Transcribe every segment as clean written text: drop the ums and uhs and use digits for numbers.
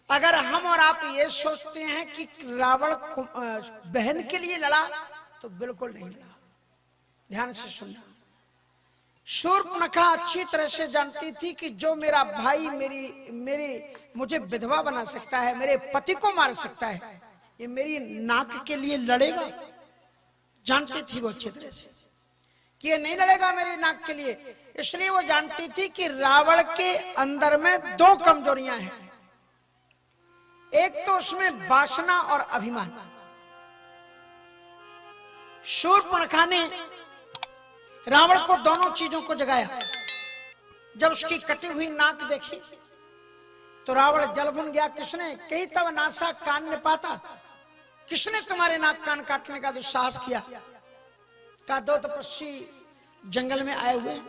अगर हम और आप ये सोचते हैं कि रावण बहन के लिए लड़ा तो बिल्कुल नहीं लड़ा। ध्यान से सुनना। शूर्पणखा अच्छी तरह से जानती थी कि जो मेरा भाई मुझे विधवा बना सकता है, मेरे पति को मार सकता है, ये मेरी नाक के लिए लड़ेगा। जानती थी वो अच्छी तरह से कि ये नहीं लड़ेगा मेरी नाक के लिए। इसलिए वो जानती थी कि रावण के अंदर में दो कमजोरियां हैं। एक तो उसमें वासना और अभिमान। शूर्पणखा ने रावण को दोनों चीजों को जगाया। जब उसकी कटी हुई नाक देखी तो रावण जलभुन गया। किसने? कही तब नासा कान ने पाता, किसने तुम्हारे नाक कान काटने का दुस्साहस किया? का दो तपस्वी जंगल में आए हुए,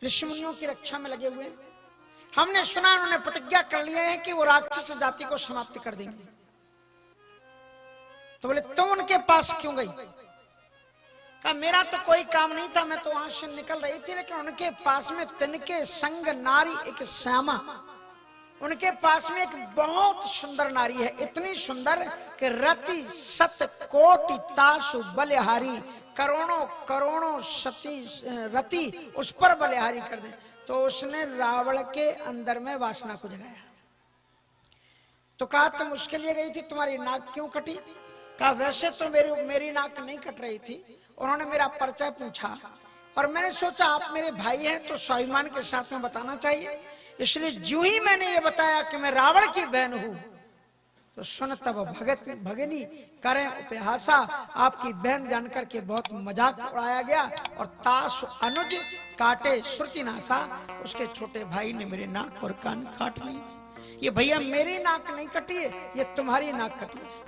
ऋषि मुनियों की रक्षा में लगे हुए। हमने सुना उन्होंने प्रतिज्ञा कर लिया है कि वो राक्षस जाति को समाप्त कर देंगे। तो बोले तुम उनके पास क्यों गई? कहा मेरा तो कोई काम नहीं था, मैं तो वहां से निकल रही थी, लेकिन उनके पास में तिनके संग नारी एक श्यामा, उनके पास में एक बहुत सुंदर नारी है। इतनी सुंदर कि रति सत कोटि तासु बलिहारी, करोड़ों करोड़ों सती रति उस पर बलिहारी कर दे। तो उसने रावण के अंदर में वासना को जगाया। तो कहा तुम उसके लिए गई थी, तुम्हारी नाक क्यों कटी? कहा वैसे तो मेरी नाक नहीं कट रही थी। उन्होंने मेरा परिचय पूछा और मैंने सोचा आप मेरे भाई हैं तो स्वाभिमान के साथ में बताना चाहिए। इसलिए जो ही मैंने ये बताया कि मैं रावण की बहन हूं तो सुन तब भगनी करें उपहासा। आपकी बहन जानकर के बहुत मजाक उड़ाया गया और ताश अनुज काटे श्रुति नासा। उसके छोटे भाई ने मेरे नाक और कान काट लिए। ये भैया मेरी नाक नहीं कटी है, ये तुम्हारी नाक कटी है।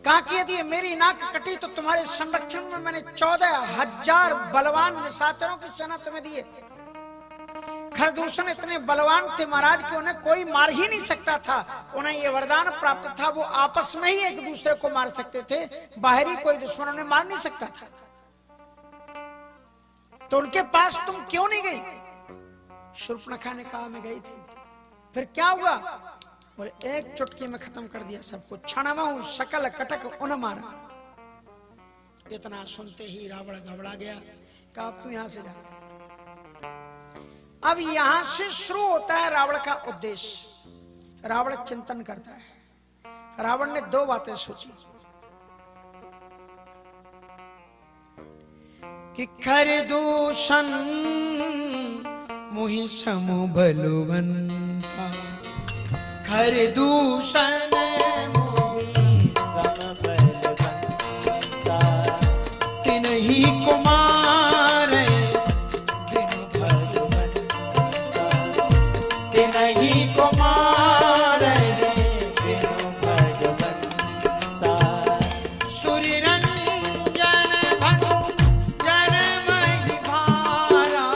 कहा कि यदि मेरी नाक कटी तो तुम्हारे संरक्षण में मैंने 14,000 बलवान निशाचरों की सेना तुम्हें दी है। खरदूषण इतने बलवान थे महाराज कि उन्हें कोई मार ही नहीं सकता था। उन्हें ये वरदान प्राप्त था, वो आपस में ही एक दूसरे को मार सकते थे, बाहरी कोई दुश्मन उन्हें मार नहीं सकता था। तो उनके पास तुम क्यों नहीं गई? शूर्पणखा ने कहा मैं गई थी। फिर क्या हुआ? बोले एक चुटकी में खत्म कर दिया सबको। क्षणमहु सकल कटक उन मारा। इतना सुनते ही रावण घबरा गया। कहा अब तू यहां से जा। अब यहां से शुरू होता है रावण का उद्देश्य। रावण चिंतन करता है। रावण ने दो बातें सोची कि खरदूषण मुहि समु बलवंता, खरदूषण मुहि सम बलवंता, तिन्हि कुमार बिनु भगवंता, तिन्हि कुमार बिनु भगवंता, सूर्य रंजन भंजन महि भारा,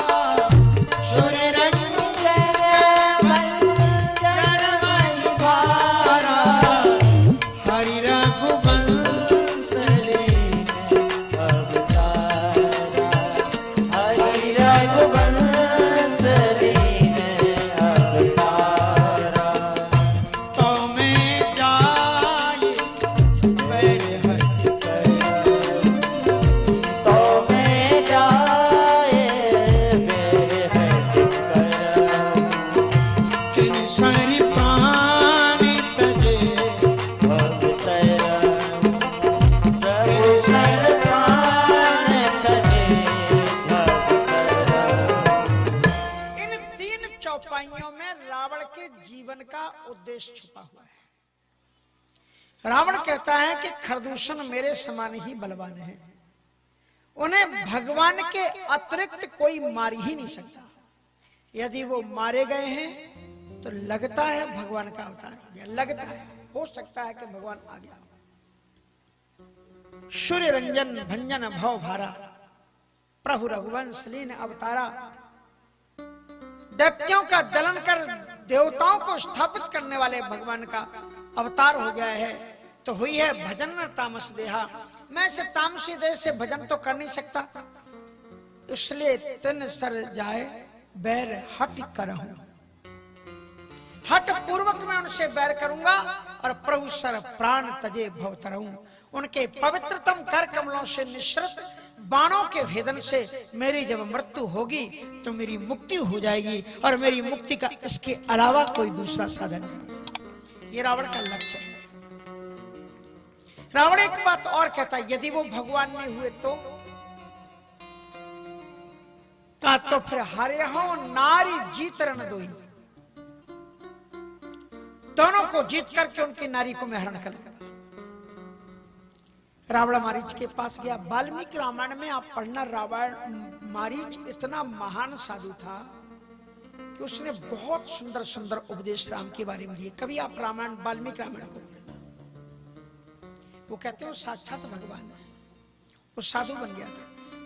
सूर्य रंजन भंजन महि भारा, हरि रघुवंश लीन अवतारा, हरि रघुवंश लीन अवतारा, तो मैं जाय बैर हट कर, तो मैं जाय बैर हट कर, तिन सरि प्राण तजे भव तैरा, तिन सरि प्राण तजे भव तैरा। इन तीन चौपाइयों में रावण के जीवन का उद्देश्य छुपा हुआ है। रावण कहता है कि खरदूषण मेरे समान ही बलवान है, उन्हें भगवान के अतिरिक्त कोई मार ही नहीं सकता। यदि वो मारे गए हैं तो लगता है भगवान का अवतार हो गया, लगता है, हो सकता है कि भगवान आ गया। सूर्य रंजन भंजन भव भारा, प्रभु रघुवंश लीन अवतारा। दैत्यों का दलन कर देवताओं को स्थापित करने वाले भगवान का अवतार हो गया है। तो हुई है भजन तामस देहा। मैं से तामसी देह से भजन तो कर नहीं सकता, इसलिए तिन सर जाए बैर हट करहूं। हठ पूर्वक मैं उनसे बैर करूंगा और प्रभु सर प्राण तजे भवतरऊं। उनके पवित्रतम कर कमलों से निश्रित बाणों के भेदन से मेरी जब मृत्यु होगी तो मेरी मुक्ति हो जाएगी, और मेरी मुक्ति का इसके अलावा कोई दूसरा साधन नहीं। ये रावण का लक्ष्य है। रावण एक बात और कहता है, यदि वो भगवान नहीं हुए तो कहा तो फिर हरे हो नारी जीत रण दोई, दोनों को जीत करके उनकी नारी को मैं हरण कर लूंगा। रावण मारीच के पास गया। वाल्मीकि रामायण में आप पढ़ना, रावण मारीच इतना महान साधु था कि उसने बहुत सुंदर सुंदर उपदेश राम के बारे में दिए। कभी आप रामायण वाल्मीकि रामायण को पढ़ना, वो कहते हैं वो साक्षात भगवान है, वो साधु बन गया था।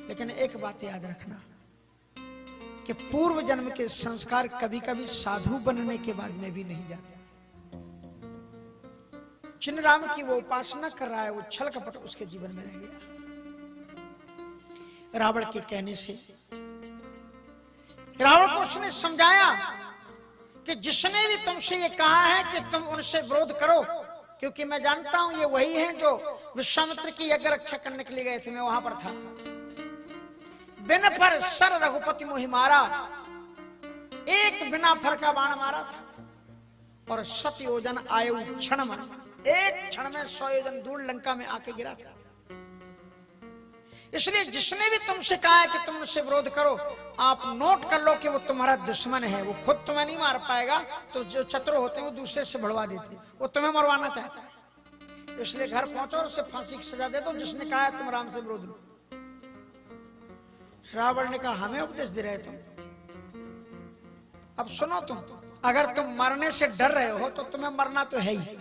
लेकिन एक बात याद रखना कि पूर्व जन्म के संस्कार कभी कभी साधु बनने के बाद में भी नहीं जाते। जिन राम की वो उपासना कर रहा है वो छल कपट उसके जीवन में रह गया। रावण के कहने से रावण को उसने समझाया कि जिसने भी तुमसे ये कहा है कि तुम उनसे विरोध करो, क्योंकि मैं जानता हूं ये वही है जो विश्वामित्र की यज्ञ रक्षा करने के लिए गए थे, मैं वहां पर था। बिन फर सर रघुपति मोहि मारा, एक बिना फर का बाण मारा था और 7 योजन आयु क्षण में, एक क्षण में 100 योजन दूर लंका में आके गिरा था। इसलिए जिसने भी तुमसे कहा है कि तुम उनसे विरोध करो, आप नोट कर लो कि वो तुम्हारा दुश्मन है। वो खुद तुम्हें नहीं मार पाएगा, तो जो शत्रु होते हैं वो दूसरे से बढ़वा देते हैं, वो तुम्हें मरवाना चाहता है। इसलिए घर पहुंचो और उसे फांसी की सजा दे दो जिसने कहा है तुम राम से विरोध लो। रावण ने कहा हमें उपदेश दे रहे तुम, अब सुनो तुम, अगर तुम मरने से डर रहे हो तो तुम्हें मरना तो है ही,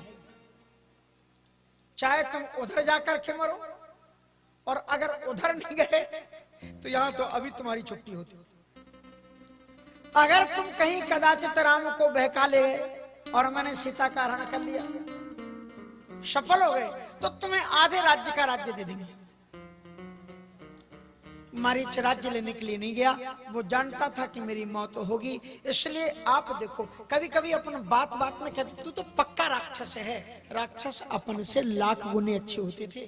चाहे तुम उधर जाकर के मरो, और अगर उधर नहीं गए तो यहां तो अभी तुम्हारी छुट्टी होती। अगर तुम कहीं कदाचित राम को बहका ले गए और मैंने सीता का हरण कर लिया, सफल हो गए, तो तुम्हें आधे राज्य का राज्य दे देंगे। मारीच राज्य लेने के लिए नहीं गया, वो जानता था कि मेरी मौत होगी। इसलिए आप देखो कभी कभी अपन बात बात में कहते तू तो पक्का राक्षस है। राक्षस अपन से लाख गुने अच्छे होते थे।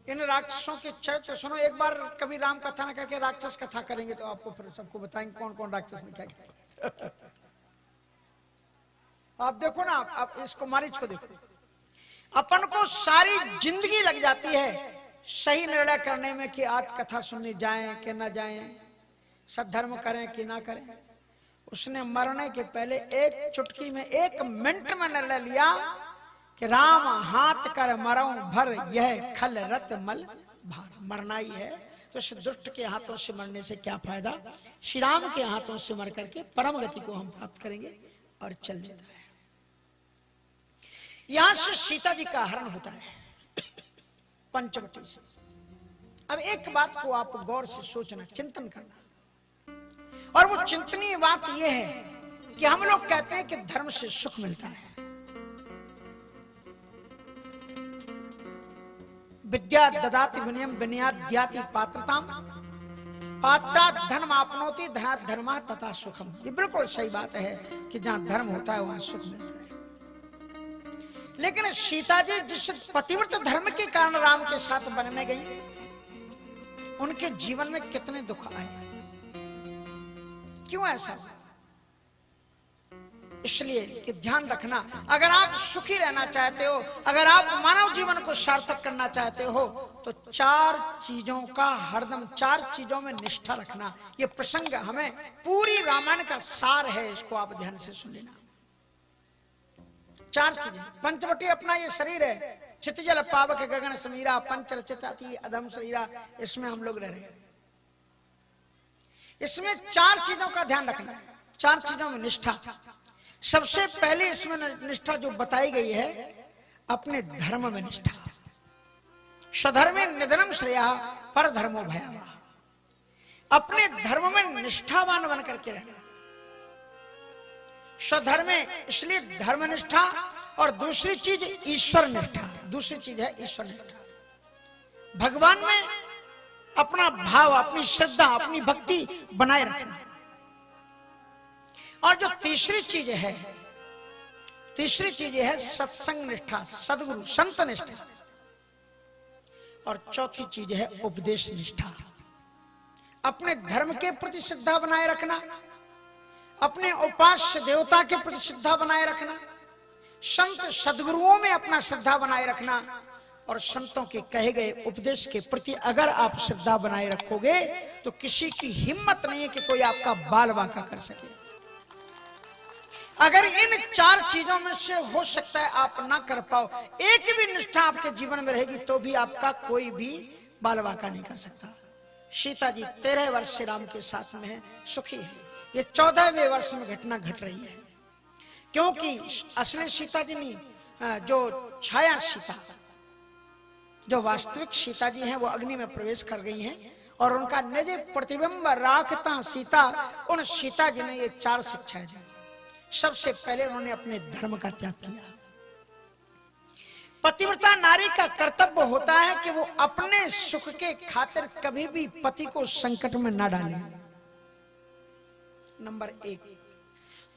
इन राक्षसों के चरित्र सुनो। एक बार कभी राम कथा ना करके राक्षस कथा करेंगे तो आपको फिर सबको बताएंगे कौन कौन राक्षस ने क्या किया। आप देखो ना, आप इसको मारीच को देखो। अपन को सारी जिंदगी लग जाती है सही निर्णय करने में कि आज कथा सुनने जाएं कि ना जाएं, सद्धर्म करें कि ना करें। उसने मरने के पहले एक चुटकी में 1 मिनट में निर्णय लिया कि राम हाथ कर मरऊं भर, यह खल रत मल भार। मरना ही है तो इस दुष्ट के हाथों से मरने से क्या फायदा, श्री राम के हाथों से मर करके परम गति को हम प्राप्त करेंगे। और चल देता है। यहां से सीता जी का हरण होता है पंचवटी से। अब एक बात को आप गौर से सोचना, चिंतन करना, और वो चिंतनीय बात यह है कि हम लोग कहते हैं कि धर्म से सुख मिलता है। विद्या ददाति विनयम विनयात् द्याति पात्रताम, पात्रात् धर्म आपनोति धनात् धर्मा तथा सुखम। ये बिल्कुल सही बात है कि जहां धर्म होता है वहां सुख मिलता है। लेकिन सीता जी जिस पतिव्रत धर्म के कारण राम के साथ वन में गई, उनके जीवन में कितने दुख आए, क्यों ऐसा हुआ? इसलिए कि ध्यान रखना, अगर आप सुखी रहना चाहते हो, अगर आप मानव जीवन को सार्थक करना चाहते हो, तो 4 चीजों का हरदम 4 चीजों में निष्ठा रखना। ये प्रसंग हमें पूरी रामायण का सार है, इसको आप ध्यान से सुन लेना। 4 चीजें। पंचवटी अपना ये शरीर है, क्षितिजल पावक गगन समीरा, पंचरचित अति अधम शरीरा, इसमें हम लोग रह रहे हैं। इसमें 4 चीजों का ध्यान रखना है, 4 चीजों में निष्ठा। सबसे पहले इसमें निष्ठा जो बताई गई है, अपने धर्म में निष्ठा। स्वधर्मे निधनम श्रेया पर धर्मो भयावह। अपने धर्म में निष्ठावान बन करके रहना। स्वधर्म इसलिए धर्मनिष्ठा, और दूसरी चीज ईश्वर निष्ठा। दूसरी चीज है ईश्वर निष्ठा। भगवान में अपना भाव, अपनी श्रद्धा, अपनी भक्ति बनाए रखना। और जो तीसरी चीज है सत्संग निष्ठा, सदगुरु संत निष्ठा। और चौथी चीज है उपदेश निष्ठा। अपने धर्म के प्रति श्रद्धा बनाए रखना, अपने उपास्य देवता के प्रति श्रद्धा बनाए रखना, संत सदगुरुओं में अपना श्रद्धा बनाए रखना, और संतों के कहे गए उपदेश के प्रति अगर आप श्रद्धा बनाए रखोगे तो किसी की हिम्मत नहीं है कि कोई आपका बाल बांका कर सके। अगर इन चार चीजों में से हो सकता है आप ना कर पाओ, एक भी निष्ठा आपके जीवन में रहेगी तो भी आपका कोई भी बाल बांका नहीं कर सकता। सीता जी 13 वर्ष से राम के साथ में है, सुखी है। ये 14वें वर्ष में घटना घट रही है, क्योंकि असली सीता जी नहीं, जो छाया सीता, जो वास्तविक सीता जी हैं वो अग्नि में प्रवेश कर गई हैं, और उनका निज प्रतिबिंब राखता सीता, उन सीता जी ने ये 4 शिक्षाएं दी। सबसे पहले उन्होंने अपने धर्म का त्याग किया। पतिव्रता नारी का कर्तव्य होता है कि वो अपने सुख के खातिर कभी भी पति को संकट में ना डाले, नंबर 1।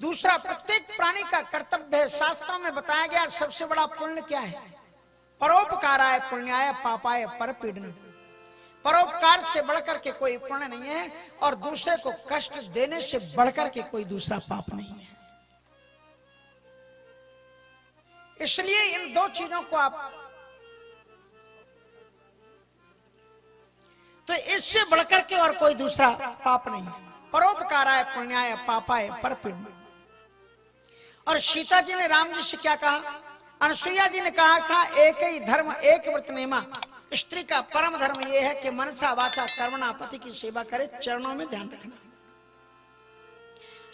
दूसरा, प्रत्येक प्राणी का कर्तव्य है, शास्त्रों में बताया गया सबसे बड़ा पुण्य क्या है? परोपकाराय पुण्याय पापाय परपीडनम। परोपकार से बढ़कर के कोई पुण्य नहीं है, और दूसरे को कष्ट देने से बढ़कर के कोई दूसरा पाप नहीं है। इसलिए इन 2 चीजों को आप, तो इससे बढ़कर के और कोई दूसरा पाप नहीं है। परोपकाराय पुण्याय पापाय परपीडनम। और सीता जी ने राम जी से क्या कहा? अनसुईया जी ने कहा था एक ही धर्म एक व्रत नेमा। स्त्री का परम धर्म यह है कि मनसा वाचा कर्मणा पति की सेवा करे, चरणों में ध्यान रखना।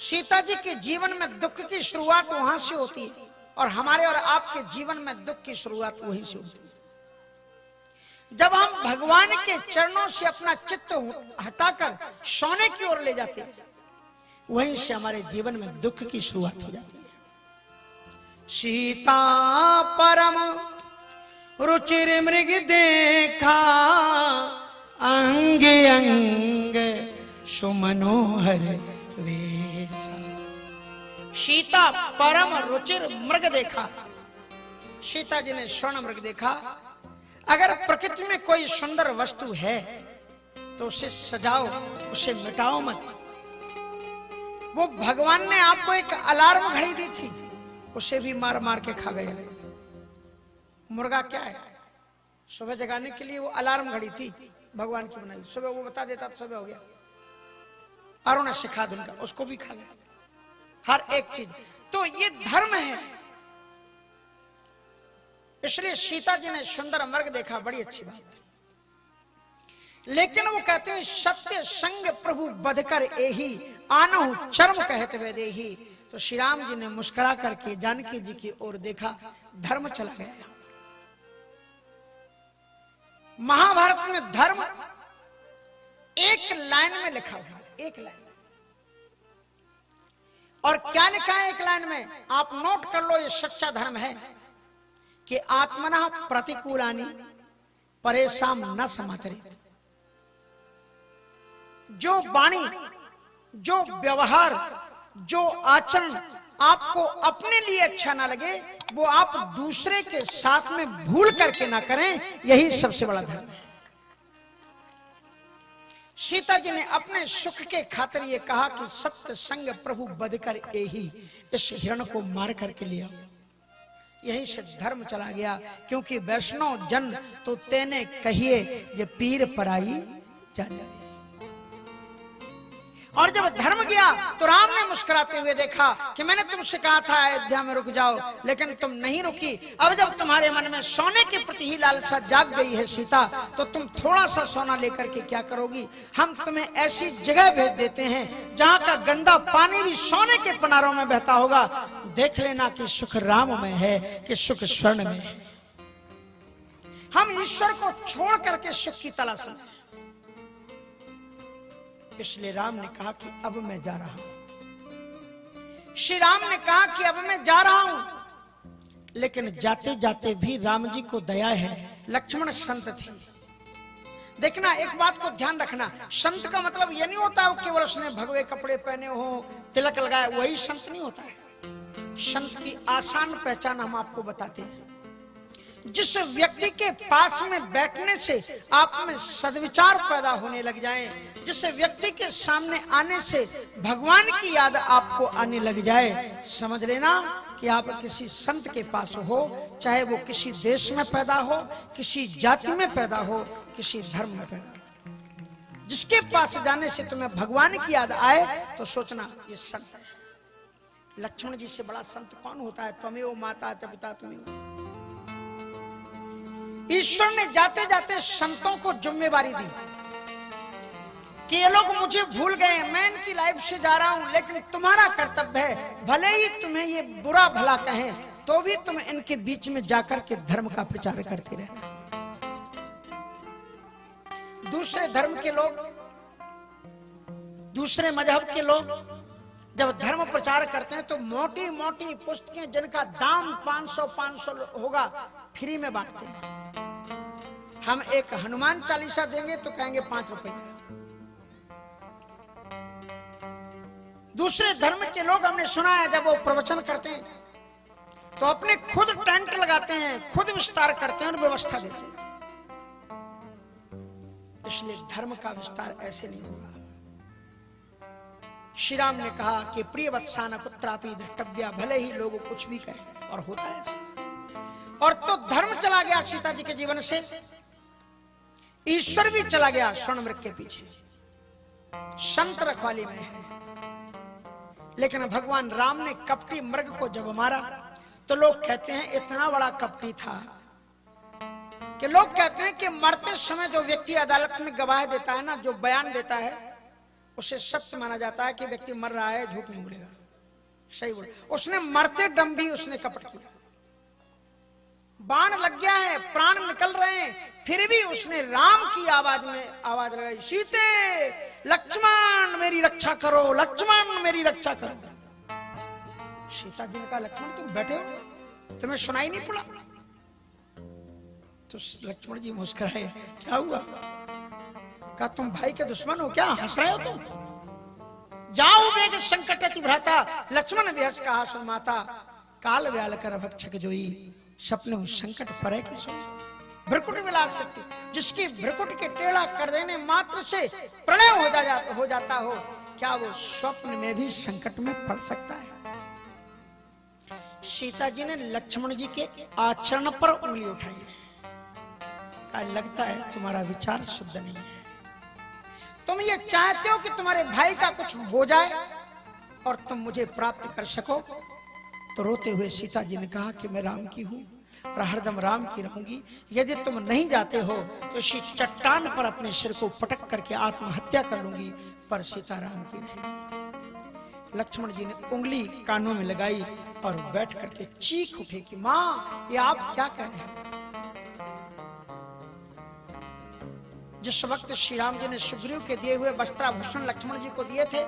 सीता जी के जीवन में दुख की शुरुआत वहां से होती है, और हमारे और आपके जीवन में दुख की शुरुआत वहीं से होती है। जब हम भगवान के चरणों से अपना चित्त हटाकर सोने की ओर ले जाते हैं, वहीं से हमारे जीवन में दुख की शुरुआत हो जाती है। सीता परम रुचिर मृग देखा, अंग अंग सुमनोहर वेशा। सीता परम रुचिर मृग देखा। सीता जी ने स्वर्ण मृग देखा। अगर प्रकृति में कोई सुंदर वस्तु है तो उसे सजाओ, उसे मिटाओ मत। वो भगवान ने आपको एक अलार्म घड़ी दी थी, उसे भी मार मार के खा गया। मुर्गा क्या है? सुबह जगाने के लिए वो अलार्म घड़ी थी, भगवान की बनाई। सुबह वो बता देता तो सुबह हो गया। अरुण शिखा धुन का, उसको भी खा गया। हर एक चीज, तो ये धर्म है। इसलिए सीता जी ने सुंदर मृग देखा, बड़ी अच्छी बात। लेकिन वो कहते हैं सत्य संग प्रभु बधकर एही, आनहु चर्म कहते हुए देही। तो श्री राम जी ने मुस्कुरा करके जानकी जी की ओर देखा, धर्म चला गया। महाभारत में धर्म एक लाइन में लिखा हुआ है, एक लाइन। और क्या लिखा है एक लाइन में? आप नोट कर लो, ये सच्चा धर्म है कि आत्मना प्रतिकूलानि परेशान न समाचरित। जो वाणी, जो व्यवहार, जो आचरण आपको अपने लिए अच्छा ना लगे, वो आप दूसरे के साथ में भूल करके ना करें। यही सबसे बड़ा धर्म है। सीता जी ने अपने सुख के खातिर ये कहा कि सत्य संग प्रभु बधकर एही, इस हिरण को मार करके लिया। यहीं से धर्म चला गया, क्योंकि वैष्णव जन तो तेने कहिए ये पीर पराई जाने। और जब धर्म गया तो राम ने मुस्कुराते हुए देखा कि मैंने तुमसे कहा था अयोध्या में रुक जाओ, लेकिन तुम नहीं रुकी। अब जब तुम्हारे मन में सोने के प्रति ही लालसा जाग गई है सीता, तो तुम थोड़ा सा सोना लेकर के क्या करोगी? हम तुम्हें ऐसी जगह भेज देते हैं जहां का गंदा पानी भी सोने के पनारों में बहता होगा। देख लेना कि सुख राम में है कि सुख स्वर्ण में है। हम ईश्वर को छोड़ करके सुख की तलाश में। इसलिए राम ने कहा कि अब मैं जा रहा हूं। श्री राम ने कहा कि अब मैं जा रहा हूं, लेकिन जाते जाते भी राम जी को दया है। लक्ष्मण संत थे। देखना, एक बात को ध्यान रखना, संत का मतलब यह नहीं होता है केवल उसने भगवे कपड़े पहने हो, तिलक लगाए वही संत नहीं होता है। संत की आसान पहचान हम आपको बताते हैं। जिस व्यक्ति के पास में बैठने से आप में सद्विचार पैदा होने लग जाए, जिस व्यक्ति के सामने आने से भगवान की याद आपको आने लग जाए, समझ लेना कि आप किसी संत के पास हो, चाहे वो किसी देश में पैदा हो, किसी जाति में पैदा हो, किसी धर्म में पैदा हो, जिसके पास जाने से तुम्हें भगवान की याद आए तो सोचना ये संत है। लक्ष्मण जी से बड़ा संत कौन होता है? त्वमेव माता च पिता त्वमेव। ईश्वर ने जाते जाते संतों को जिम्मेवारी दी कि ये लोग मुझे भूल गए, मैं इनकी लाइफ से जा रहा हूं, लेकिन तुम्हारा कर्तव्य है, भले ही तुम्हें ये बुरा भला कहें तो भी तुम इनके बीच में जाकर के धर्म का प्रचार करते रहना। दूसरे धर्म के लोग, दूसरे मजहब के लोग जब धर्म प्रचार करते हैं तो मोटी मोटी पुस्तकें जिनका दाम 500 होगा फ्री में बांटते हैं। हम एक हनुमान चालीसा देंगे तो कहेंगे 5 रुपए। दूसरे धर्म के लोग हमने सुना है जब वो प्रवचन करते हैं तो अपने खुद टेंट लगाते हैं, खुद विस्तार करते हैं और व्यवस्था देते हैं। इसलिए धर्म का विस्तार ऐसे नहीं होगा। श्री राम ने कहा कि प्रिय वत्सान कुत्रापि द्रष्टव्या, भले ही लोग कुछ भी कहें, और होता है ऐसा। और तो धर्म चला गया सीता जी के जीवन से, ईश्वर भी चला गया स्वर्ण मृग के पीछे, संत रखवाली में है। लेकिन भगवान राम ने कपटी मृग को जब मारा तो लोग कहते हैं इतना बड़ा कपटी था कि लोग कहते हैं कि मरते समय जो व्यक्ति अदालत में गवाह देता है ना, जो बयान देता है, उसे सत्य माना जाता है कि व्यक्ति मर रहा है, झूठ नहीं बोलेगा, सही बोले। उसने मरते दम भी उसने कपट किया, बाण लग गया है, प्राण निकल रहे हैं, फिर भी उसने राम की आवाज में आवाज लगाई, सीते लक्ष्मण मेरी रक्षा करो, लक्ष्मण मेरी रक्षा करो। सीता जी ने कहा लक्ष्मण तुम बैठे हो, तुम्हें सुनाई नहीं पड़ा? तो लक्ष्मण जी मुस्कुराए, क्या हुआ? कहा तुम भाई के दुश्मन हो क्या, हंस रहे हो तुम? जाओ बेग संकट अति भ्राता, लक्ष्मण बेहस कहा सुन माता, काल व्याल कर भक्षक जोई, सपने संकट परे की सोई। भ्रकुट विलास शक्ति, जिसकी भ्रकुट के टेढ़ा कर देने मात्र से प्रलय हो जाता हो, क्या वो स्वप्न में भी संकट में पड़ सकता है? सीता जी ने लक्ष्मण जी के आचरण पर उंगली उठाई, कहा लगता है तुम्हारा विचार शुद्ध नहीं है। तुम ये चाहते हो कि तुम्हारे भाई का कुछ हो जाए और तुम मुझे प्राप्त कर सको। तो रोते हुए सीता जी ने कहा कि मैं राम की हूं और हरदम राम की रहूंगी। यदि तुम नहीं जाते हो तो इसी चट्टान पर अपने सिर को पटक करके आत्महत्या कर लूंगी, पर सीता राम की रहेगी। लक्ष्मण जी ने उंगली कानों में लगाई और बैठ करके चीख उठे कि मां ये आप क्या कह रहे हैं? जिस वक्त श्री राम जी ने सुग्रीव के दिए हुए वस्त्राभूषण लक्ष्मण जी को दिए थे,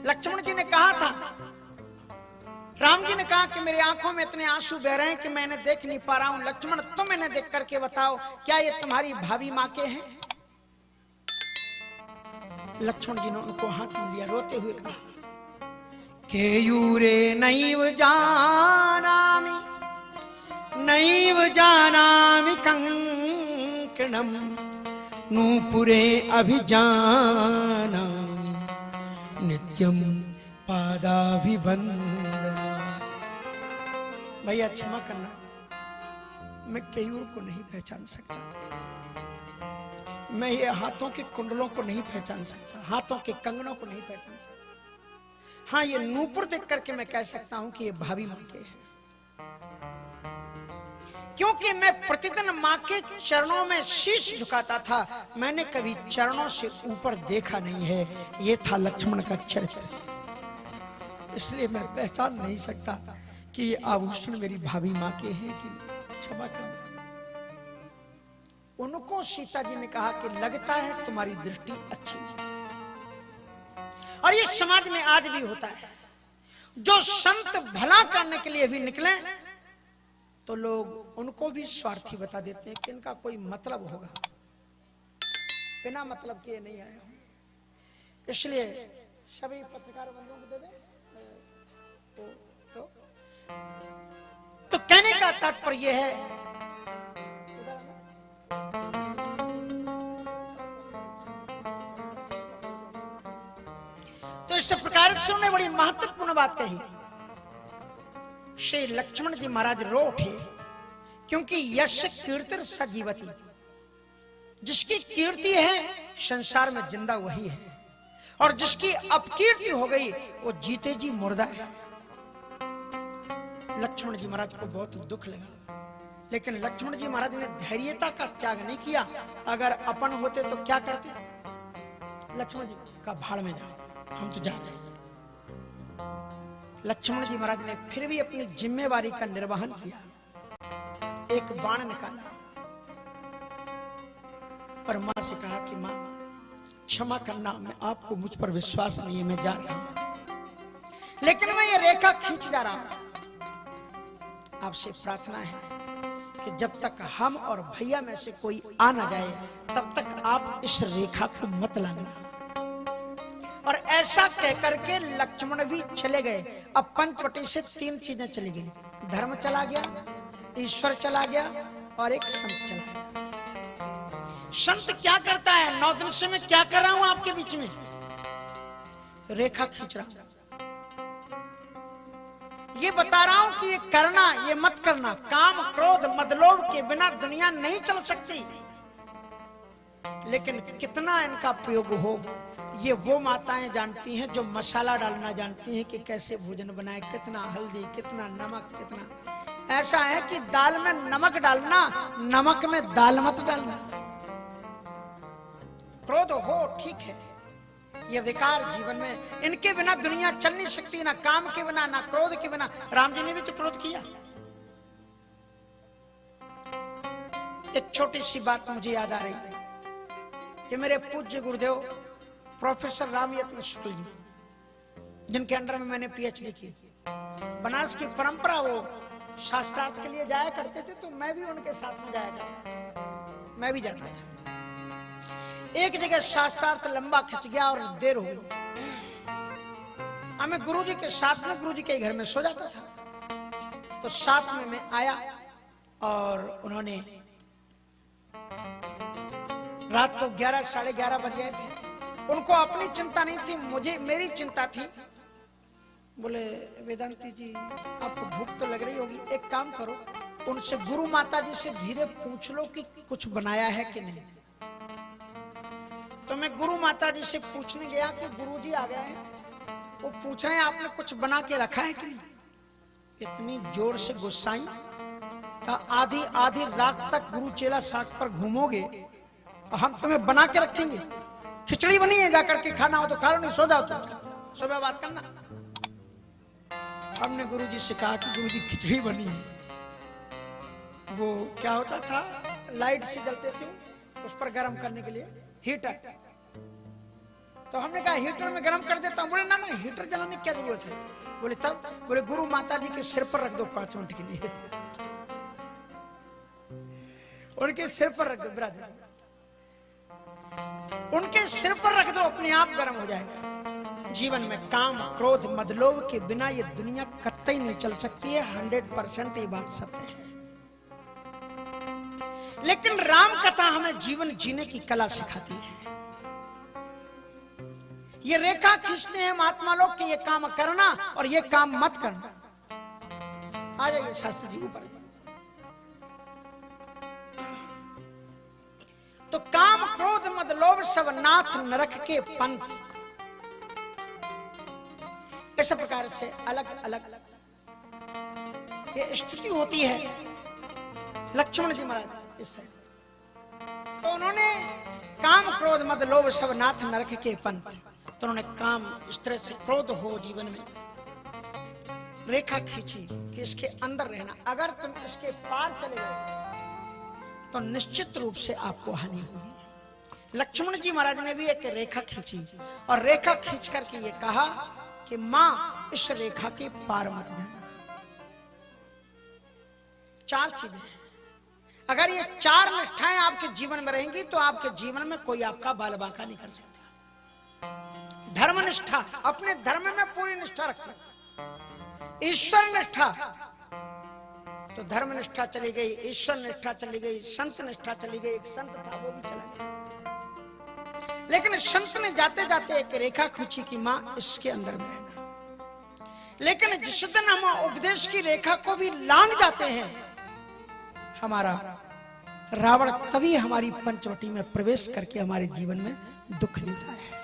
लक्ष्मण जी ने कहा था, राम जी ने कहा कि मेरी आंखों में इतने आंसू बह रहे हैं कि मैं इन्हें देख नहीं पा रहा हूं। लक्ष्मण तुम इन्हें देख करके बताओ क्या ये तुम्हारी भाभी मां के हैं? लक्ष्मण जी ने उनको हाथ में लिया, रोते हुए कहा केयूरे नैव जानामि कंकणम नूपुरे अभिजानामि नित्यम पादाभिवंदना। भैया क्षमा करना, मैं केयूर को नहीं पहचान सकता, मैं ये हाथों के कुंडलों को नहीं पहचान सकता, हाथों के कंगनों को नहीं पहचान सकता। हाँ, ये नूपुर देख करके मैं कह सकता हूं कि ये भाभी मां के हैं, क्योंकि मैं प्रतिदिन मां के चरणों में शीश झुकाता था। मैंने कभी चरणों से ऊपर देखा नहीं है। ये था लक्ष्मण का चरित्र, इसलिए मैं पहचान नहीं सकता कि ये आभूषण मेरी भाभी मां के हैं कि क्षमा करना। उनको सीता जी ने कहा कि लगता है तुम्हारी दृष्टि अच्छी है। और ये समाज में आज भी होता है, जो संत भला करने के लिए भी निकले तो लोग उनको भी स्वार्थी बता देते हैं कि इनका कोई मतलब होगा, बिना मतलब के नहीं आए। इसलिए सभी पत्रकार बंधुओं को दे दें। ये है तो इस प्रकार से उन्होंने बड़ी महत्वपूर्ण बात कही। श्री लक्ष्मण जी महाराज रो उठे, क्योंकि यश कीर्ति सजीवती, जिसकी कीर्ति है संसार में जिंदा वही है, और जिसकी अपकीर्ति हो गई वो जीते जी मुर्दा है। लक्ष्मण जी महाराज को बहुत दुख लगा, लेकिन लक्ष्मण जी महाराज ने धैर्यता का त्याग नहीं किया। अगर अपन होते तो क्या करते? लक्ष्मण जी का भाड़ में जाओ, हम तो जा रहे हैं। लक्ष्मण जी महाराज ने फिर भी अपनी जिम्मेवारी का निर्वहन किया। एक बाण निकाला और मां से कहा कि मां क्षमा करना, मैं आपको मुझ पर विश्वास नहीं है, मैं जा रहा हूं, लेकिन मैं ये रेखा खींच जा रहा हूं। आपसे प्रार्थना है कि जब तक हम और भैया में से कोई आ ना जाए तब तक आप इस रेखा को मत लागना। और ऐसा कहकर के लक्ष्मण भी चले गए। अब पंचवटी से 3 चीजें चली गई, धर्म चला गया, ईश्वर चला गया और एक संत चला गया। संत क्या करता है? 9 दिन से मैं क्या कर रहा हूं आपके बीच में? रेखा खींच रहा हूं, ये बता रहा हूं कि ये करना, ये मत करना। काम क्रोध मदलोभ के बिना दुनिया नहीं चल सकती, लेकिन कितना इनका प्रयोग हो ये वो माताएं जानती हैं जो मसाला डालना जानती हैं कि कैसे भोजन बनाए, कितना हल्दी, कितना नमक, कितना। ऐसा है कि दाल में नमक डालना, नमक में दाल मत डालना। क्रोध हो ठीक है, ये विकार जीवन में, इनके बिना दुनिया चल नहीं सकती, ना काम के बिना, ना क्रोध के बिना। राम जी ने भी तो क्रोध किया। एक छोटी सी बात मुझे याद आ रही है कि मेरे पूज्य गुरुदेव प्रोफेसर रामयत्न शुक्ल जी, जिनके अंडर में मैंने पीएचडी की, बनारस की परंपरा, वो शास्त्रार्थ के लिए जाया करते थे, तो मैं भी उनके साथ में जाया करता, मैं भी जाता था। एक जगह शास्त्रार्थ लंबा खिंच गया और देर हो गई। हमें गुरुजी के साथ में, गुरुजी के घर में सो जाता था, तो साथ में मैं आया और उन्होंने रात को 11 साढ़े 11 बज गए थे। उनको अपनी चिंता नहीं थी, मुझे मेरी चिंता थी। बोले वेदांती जी आपको भूख तो लग रही होगी, एक काम करो उनसे गुरु माता जी से धीरे पूछ लो कि कुछ बनाया है कि नहीं। तो मैं गुरु माता जी से पूछने गया कि गुरु जी आ गए हैं, वो पूछ रहे हैं आपने कुछ बना के रखा है कि नहीं। इतनी जोर से गुस्साई का आधी आधी रात तक गुरु चेला साथ पर घूमोगे और हम तुम्हें बना के रखेंगे। खिचड़ी बनी है, जाकर के खाना हो तो खा लो, नहीं सो जाओ, तुम सुबह बात करना। हमने गुरुजी से कहा कि गुरुजी खिचड़ी बनी है। वो क्या होता था, लाइट से जलते थे, उस पर गर्म करने के लिए हीटर। तो हमने कहा हीटर में गर्म कर देता हूँ। बोले ना ना, हीटर जलाने की क्या जरूरत है। बोले तब, बोले गुरु माता जी के सिर पर रख दो 5 मिनट के लिए। उनके सिर पर रख दो ब्रदर, उनके सिर पर रख दो, अपने आप गर्म हो जाएगा। जीवन में काम क्रोध मदलोभ के बिना ये दुनिया कतई नहीं चल सकती है। 100% ये बात सत्य है। लेकिन राम कथा हमें जीवन जीने की कला सिखाती है। ये रेखा खींचते हैं महात्मा लोग कि ये काम करना और ये काम मत करना। आ जाइए शास्त्री जी ऊपर। तो काम क्रोध मद लोभ सब नाथ नरक के पंथ। इस प्रकार से अलग अलग ये स्थिति होती है। लक्ष्मण जी महाराज इस तो उन्होंने काम क्रोध मद लोभ सब नाथ नरक के पंथ। तो उन्होंने काम इस तरह से क्रोध हो जीवन में, रेखा खींची कि इसके अंदर रहना। अगर तुम इसके पार चले गए तो निश्चित रूप से आपको हानि होगी। लक्ष्मण जी महाराज ने भी एक रेखा खींची और रेखा खींच करके ये कहा कि मां इस रेखा के पार मत जाना। 4 चीजें, अगर ये 4 निष्ठाएं आपके जीवन में रहेंगी तो आपके जीवन में कोई आपका बाल बांका नहीं कर सकता। धर्म निष्ठा, अपने धर्म में पूरी निष्ठा रखना। ईश्वर निष्ठा, तो धर्म निष्ठा चली गई, ईश्वर निष्ठा चली गई, संत निष्ठा चली गई। एक संत था वो भी चला गया, लेकिन संत ने जाते जाते एक रेखा खींची कि मां इसके अंदर में रहना। लेकिन जिस दिन हम उपदेश की रेखा को भी लांघ जाते हैं, हमारा रावण तभी हमारी पंचवटी में प्रवेश करके हमारे जीवन में दुख लेता है।